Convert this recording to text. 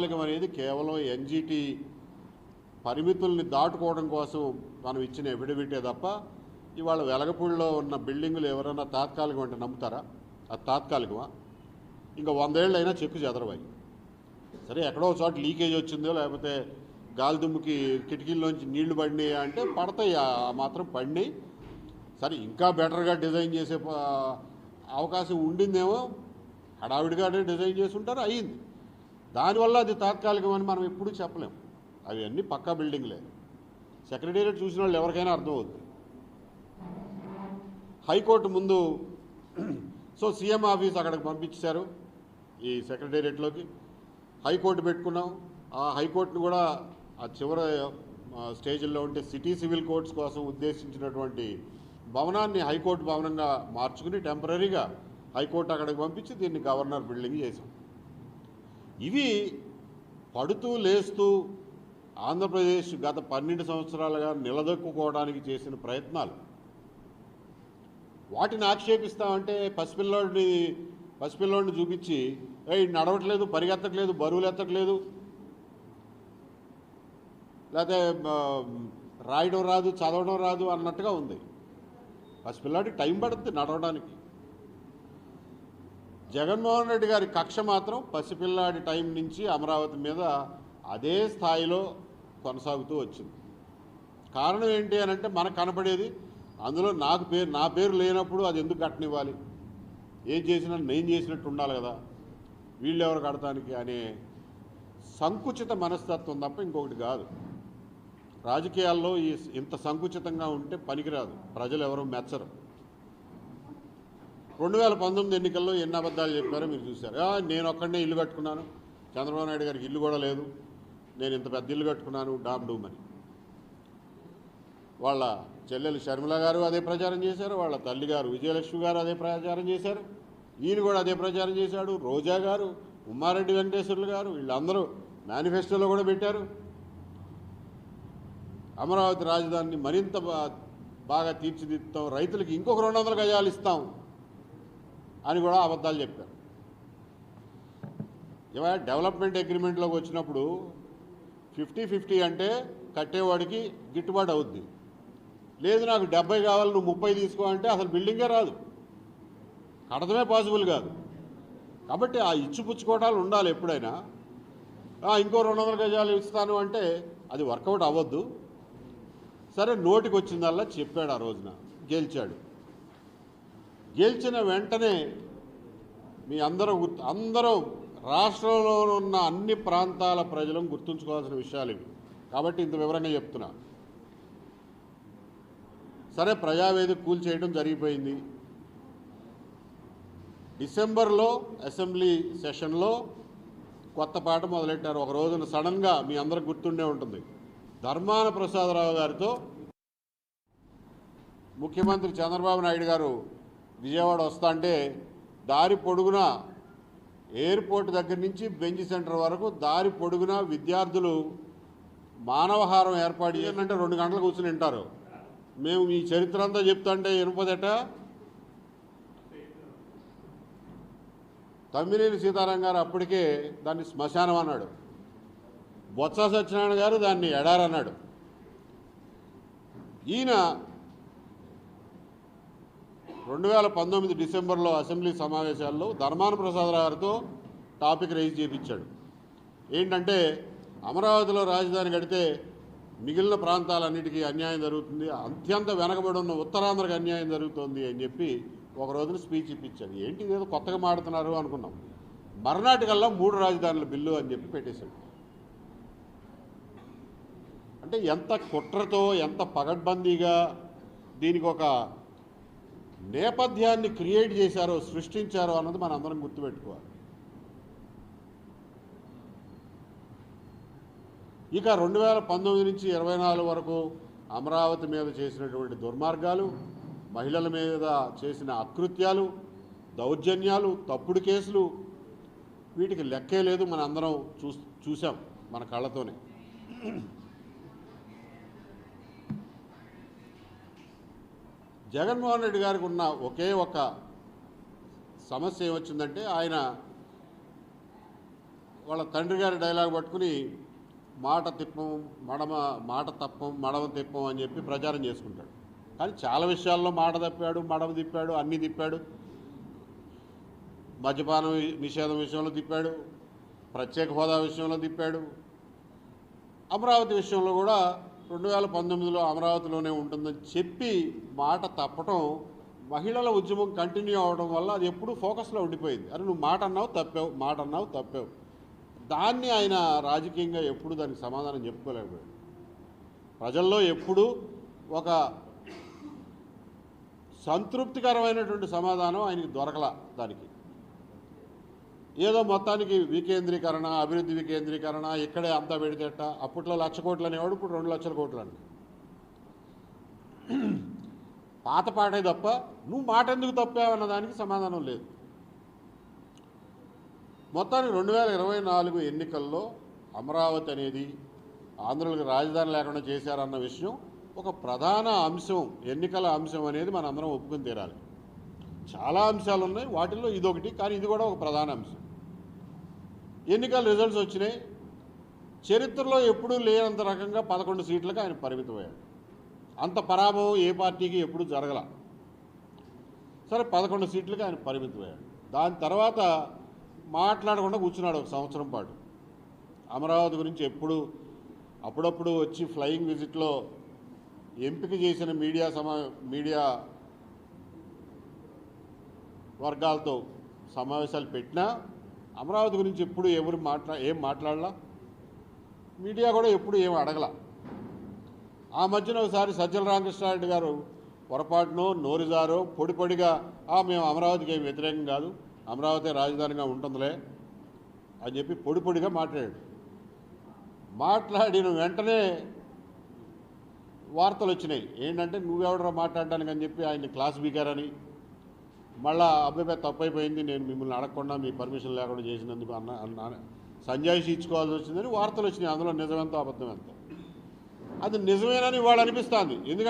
అనేది కేవలం ఎన్జిటి పరిమితుల్ని దాటుకోవడం కోసం మనం ఇచ్చిన ఎఫిడవిటే తప్ప ఇవాళ వెలగపూడిలో ఉన్న బిల్డింగులు ఎవరైనా తాత్కాలికం అంటే నమ్ముతారా? అది తాత్కాలికమా? ఇంకా 100 ఏళ్ళు అయినా చెక్కు చెదరవాయి. సరే ఎక్కడో చోట లీకేజ్ వచ్చిందో లేకపోతే గాలి దుమ్ముకి కిటికీల్లోంచి నీళ్లు పడినాయి అంటే పడతాయి, మాత్రం పడినాయి. సరే ఇంకా బెటర్గా డిజైన్ చేసే అవకాశం ఉండిందేమో, హడావిడిగానే డిజైన్ చేసి ఉంటారు, అయ్యింది. దానివల్ల అది తాత్కాలికమని మనం ఎప్పుడూ చెప్పలేం. అవి అన్నీ పక్కా బిల్డింగ్లే. సెక్రటేరియట్ చూసిన వాళ్ళు ఎవరికైనా అర్థమవుతుంది. హైకోర్టు ముందు సో సీఎం ఆఫీస్ అక్కడికి పంపించారు ఈ సెక్రటేరియట్లోకి. హైకోర్టు పెట్టుకున్నాం. ఆ హైకోర్టును కూడా ఆ చివరి స్టేజ్లో ఉంటే సిటీ సివిల్ కోర్ట్స్ కోసం ఉద్దేశించినటువంటి భవనాన్ని హైకోర్టు భవనంగా మార్చుకుని టెంపరీగా హైకోర్టు అక్కడికి పంపించి దీన్ని గవర్నర్ బిల్డింగ్ చేశాం. ఇవి పడుతూ లేస్తూ ఆంధ్రప్రదేశ్ గత 12 సంవత్సరాలుగా నిలదొక్కుకోవడానికి చేసిన ప్రయత్నాలు. వాటిని ఆక్షేపిస్తామంటే పసిపిల్లోడిని చూపించి నడవట్లేదు, పరిగెత్తట్లేదు, బరువులు ఎత్తట్లేదు, లేకపోతే రాయడం రాదు, చదవడం రాదు అన్నట్టుగా ఉంది. పసిపిల్లాడికి టైం పడుతుంది నడవడానికి. జగన్మోహన్ రెడ్డి గారి కక్ష మాత్రం పసిపిల్లాడి టైం నుంచి అమరావతి మీద అదే స్థాయిలో కొనసాగుతూ వచ్చింది. కారణం ఏంటి అని అంటే మనకు కనపడేది అందులో నా పేరు లేనప్పుడు అది ఎందుకు కట్టనివ్వాలి, ఏం చేసినా నేను చేసినట్టు ఉండాలి కదా, వీళ్ళెవరు కడటానికి అనే సంకుచిత మనస్తత్వం తప్ప ఇంకొకటి కాదు. రాజకీయాల్లో ఇంత సంకుచితంగా ఉంటే పనికిరాదు, ప్రజలు ఎవరు మెచ్చరు. 2019 ఎన్నికల్లో ఎన్ని అబద్ధాలు చెప్పారో మీరు చూశారు. నేను ఒక్కడనే ఇల్లు కట్టుకున్నాను, చంద్రబాబు నాయుడు గారికి ఇల్లు కూడా లేదు, నేను ఇంత పెద్ద ఇల్లు కట్టుకున్నాను డామ్ డూమ్ అని. వాళ్ళ చెల్లెలు షర్మిల గారు అదే ప్రచారం చేశారు, వాళ్ళ తల్లి గారు విజయలక్ష్మి గారు అదే ప్రచారం చేశారు, ఈయన కూడా అదే ప్రచారం చేశాడు, రోజా గారు, ఉమ్మారెడ్డి వెంకటేశ్వర్లు గారు, వీళ్ళందరూ మేనిఫెస్టోలో కూడా పెట్టారు. అమరావతి రాజధానిని మరింత బాగా తీర్చిదిద్దుతాం, రైతులకి ఇంకొక 200 గజాలు ఇస్తాం అని కూడా అబద్ధాలు చెప్పారు. ఇవాళ డెవలప్మెంట్ అగ్రిమెంట్లోకి వచ్చినప్పుడు 50-50 అంటే కట్టేవాడికి గిట్టుబాటు అవుద్ది. లేదు నాకు 70 కావాలి, నువ్వు 30 తీసుకో అంటే అసలు బిల్డింగే రాదు, కడతమే పాసిబుల్ కాదు. కాబట్టి ఆ ఇచ్చిపుచ్చుకోవటాలు ఉండాలి ఎప్పుడైనా. ఇంకో 200 గజాలు ఇస్తాను అంటే అది వర్కౌట్ అవ్వద్దు. సరే నోటికి వచ్చిందల్లా చెప్పాడు. ఆ రోజున గెలిచాడు. గెలిచిన వెంటనే మీ అందరూ రాష్ట్రంలో ఉన్న అన్ని ప్రాంతాల ప్రజలను గుర్తుంచుకోవాల్సిన విషయాలు ఇవి. కాబట్టి ఇంత వివరంగా చెప్తున్నా. సరే ప్రజావేదిక కూల్చేయడం జరిగిపోయింది. డిసెంబర్లో అసెంబ్లీ సెషన్లో కొత్త పాట మొదలెట్టారు. ఒక రోజున సడన్గా మీ అందరికి గుర్తుండే ఉంటుంది, ధర్మాన ప్రసాదరావు గారితో ముఖ్యమంత్రి చంద్రబాబు నాయుడు గారు విజయవాడ వస్తా అంటే దారి పొడుగున ఎయిర్పోర్ట్ దగ్గర నుంచి బెంచ్ సెంటర్ వరకు దారి పొడుగున విద్యార్థులు మానవహారం ఏర్పాటు చేయాలంటే 2 గంటలు కూర్చుని వింటారు. మేము ఈ చరిత్ర అంతా చెప్తుంటే వినపదట. తమ్మినేని సీతారాం గారు అప్పటికే దాన్ని శ్మశానం అన్నాడు, బొత్స సత్యనారాయణ గారు దాన్ని ఎడారన్నాడు. ఈయన 2019 డిసెంబర్లో అసెంబ్లీ సమావేశాల్లో ధర్మాన ప్రసాదరావు గారితో టాపిక్ రైజ్ చేయించాడు. ఏంటంటే అమరావతిలో రాజధాని కడితే మిగిలిన ప్రాంతాలన్నిటికీ అన్యాయం జరుగుతుంది, అత్యంత వెనకబడి ఉన్న ఉత్తరాంధ్రకు అన్యాయం జరుగుతుంది అని చెప్పి ఒక రోజున స్పీచ్ ఇప్పించాడు. ఏంటి ఏదో కొత్తగా మాడుతున్నారు అనుకున్నాం. మర్నాటికల్లా 3 రాజధానుల బిల్లు అని చెప్పి పెట్టేశాడు. అంటే ఎంత కుట్రతో, ఎంత పగడ్బందీగా దీనికి ఒక నేపథ్యాన్ని క్రియేట్ చేశారో, సృష్టించారో అన్నది మనం అందరం గుర్తుపెట్టుకోవాలి. ఇక 2019 నుంచి 24 వరకు అమరావతి మీద చేసినటువంటి దుర్మార్గాలు, మహిళల మీద చేసిన అకృత్యాలు, దౌర్జన్యాలు, తప్పుడు కేసులు, వీటికి లెక్కే లేదు. మన అందరం చూసాం మన కళ్ళతోనే. జగన్మోహన్ రెడ్డి గారికి ఉన్న ఒకే ఒక సమస్య ఏమొచ్చిందంటే ఆయన వాళ్ళ తండ్రి గారి డైలాగ్ పట్టుకుని మాట తిప్పం మాట తప్పం మడమ తిప్పం అని చెప్పి ప్రచారం చేసుకుంటాడు. కానీ చాలా విషయాల్లో మాట తప్పాడు, మడమ తిప్పాడు, అన్నీ తిప్పాడు. మద్యపానం నిషేధం విషయంలో తిప్పాడు, ప్రత్యేక హోదా విషయంలో తిప్పాడు. అమరావతి విషయంలో కూడా 2019లో అమరావతిలోనే ఉంటుందని చెప్పి మాట తప్పటం, మహిళల ఉద్యమం కంటిన్యూ అవడం వల్ల అది ఎప్పుడూ ఫోకస్లో ఉండిపోయింది. అరే నువ్వు మాట అన్నావు తప్పావు. దాన్ని ఆయన రాజకీయంగా ఎప్పుడు దానికి సమాధానం చెప్పుకోలేకపోయాడు. ప్రజల్లో ఎప్పుడూ ఒక సంతృప్తికరమైనటువంటి సమాధానం ఆయనకి దొరకల. దానికి ఏదో మొత్తానికి వికేంద్రీకరణ, అభివృద్ధి వికేంద్రీకరణ, ఇక్కడే అంతా పెడితేట. అప్పట్లో 1,00,000 కోట్లు అనేవాడు, ఇప్పుడు 2,00,000 కోట్లు అండి. పాత పాటే తప్ప నువ్వు మాట ఎందుకు తప్పావన్న దానికి సమాధానం లేదు. మొత్తానికి 2024 ఎన్నికల్లో అమరావతి అనేది ఆంధ్రులకు రాజధాని లేకుండా చేశారన్న విషయం ఒక ప్రధాన అంశం, ఎన్నికల అంశం అనేది మనందరం ఒప్పుకొని తీరాలి. చాలా అంశాలు ఉన్నాయి, వాటిల్లో ఇదొకటి, కానీ ఇది కూడా ఒక ప్రధాన అంశం. ఎన్నికల రిజల్ట్స్ వచ్చినాయి. చరిత్రలో ఎప్పుడూ లేనంత రకంగా 11 సీట్లకు ఆయన పరిమితమయ్యాడు. అంత పరాభవం ఏ పార్టీకి ఎప్పుడూ జరగల. సరే 11 సీట్లకు ఆయన పరిమితమయ్యాడు. దాని తర్వాత మాట్లాడకుండా కూర్చున్నాడు ఒక సంవత్సరం పాటు. అమరావతి గురించి అప్పుడప్పుడు వచ్చి ఫ్లయింగ్ విజిట్లో ఎంపిక చేసిన మీడియా వర్గాలతో సమావేశాలు పెట్టినా అమరావతి గురించి ఎప్పుడు ఎవరు ఏం మాట్లాడలా. మీడియా కూడా ఎప్పుడు ఏం అడగల. ఆ మధ్యన ఒకసారి సజ్జల రామకృష్ణారెడ్డి గారు పొరపాటునో నోరుజారో పొడిగా మేము అమరావతికి ఏం వ్యతిరేకం కాదు, అమరావతి రాజధానిగా ఉంటుందిలే అని చెప్పి పొడిగా మాట్లాడాడు. మాట్లాడిన వెంటనే వార్తలు వచ్చినాయి. ఏంటంటే నువ్వెవడరా మాట్లాడడానికి అని చెప్పి ఆయన్ని క్లాస్ బీకారని, మళ్ళా అబ్బాయి తప్పైపోయింది, నేను మిమ్మల్ని అడగకుండా మీ పర్మిషన్ లేకుండా చేసినందుకు సంజాయిషి ఇచ్చుకోవాల్సి వచ్చిందని వార్తలు వచ్చినాయి. అందులో నిజమెంతో అబద్ధం ఎంతో. అది నిజమేనని వాళ్ళు అనిపిస్తుంది. ఎందుకంటే